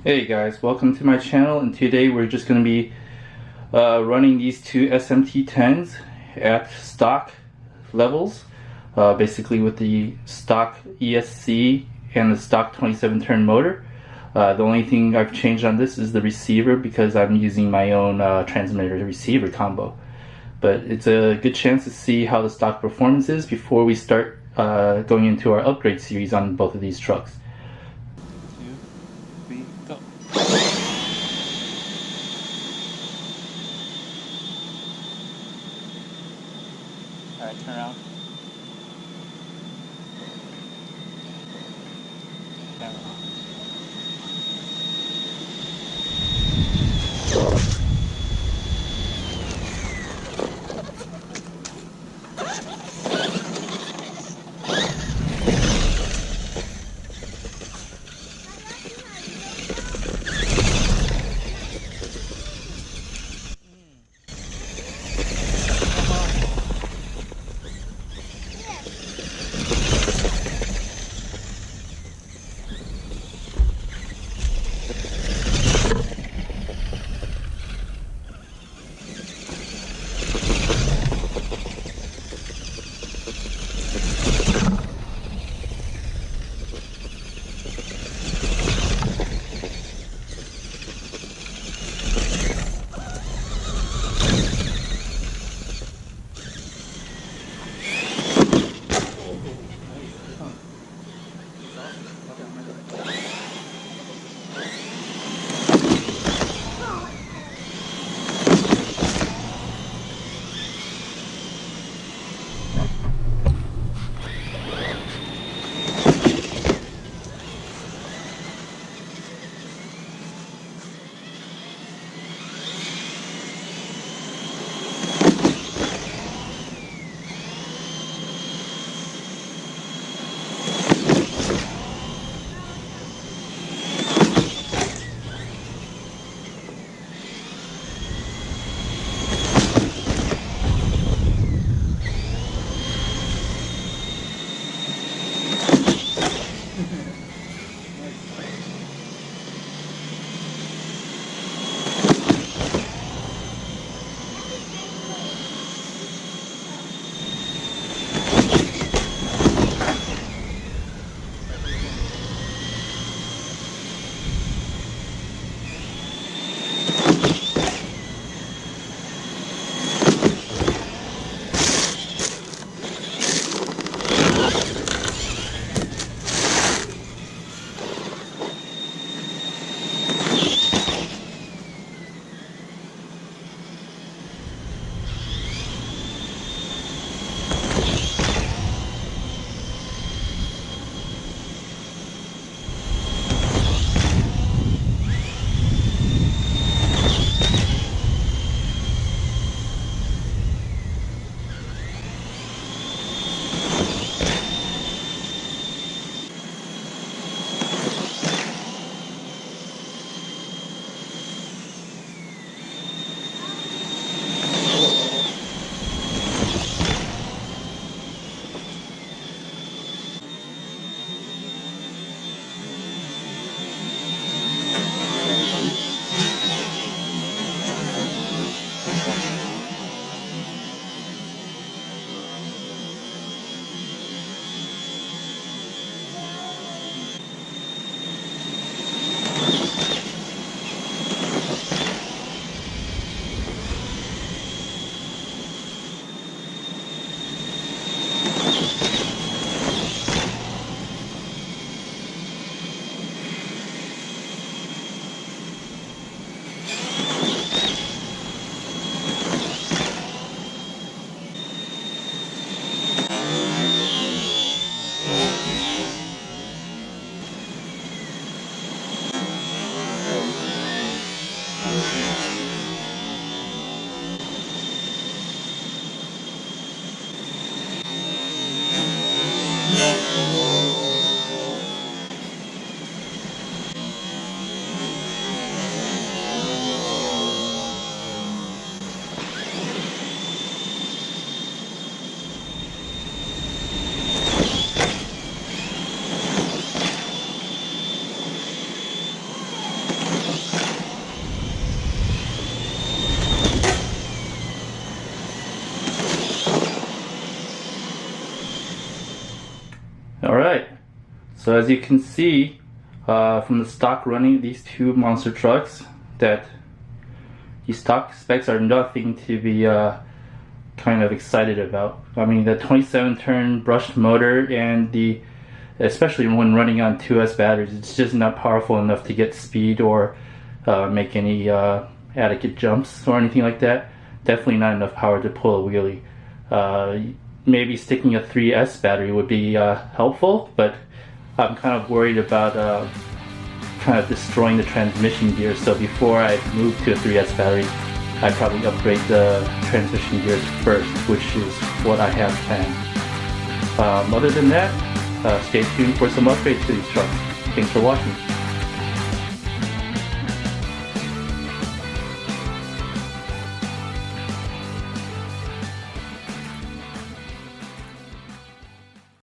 Hey guys, welcome to my channel, and today we're just going to be running these two SMT10s at stock levels, basically with the stock ESC and the stock 27 turn motor. The only thing I've changed on this is the receiver because I'm using my own transmitter receiver combo. But it's a good chance to see how the stock performance is before we start going into our upgrade series on both of these trucks. 2, 3, go. Alright, turn around. Camera. Alright, so as you can see from the stock running these two monster trucks, that these stock specs are nothing to be kind of excited about. I mean, the 27 turn brushed motor and especially when running on 2S batteries, it's just not powerful enough to get speed or make any adequate jumps or anything like that. Definitely not enough power to pull a wheelie. Maybe sticking a 3S battery would be helpful, but I'm kind of worried about kind of destroying the transmission gears. So before I move to a 3S battery, I'd probably upgrade the transmission gears first, which is what I have planned. Other than that, stay tuned for some upgrades to these trucks. Thanks for watching.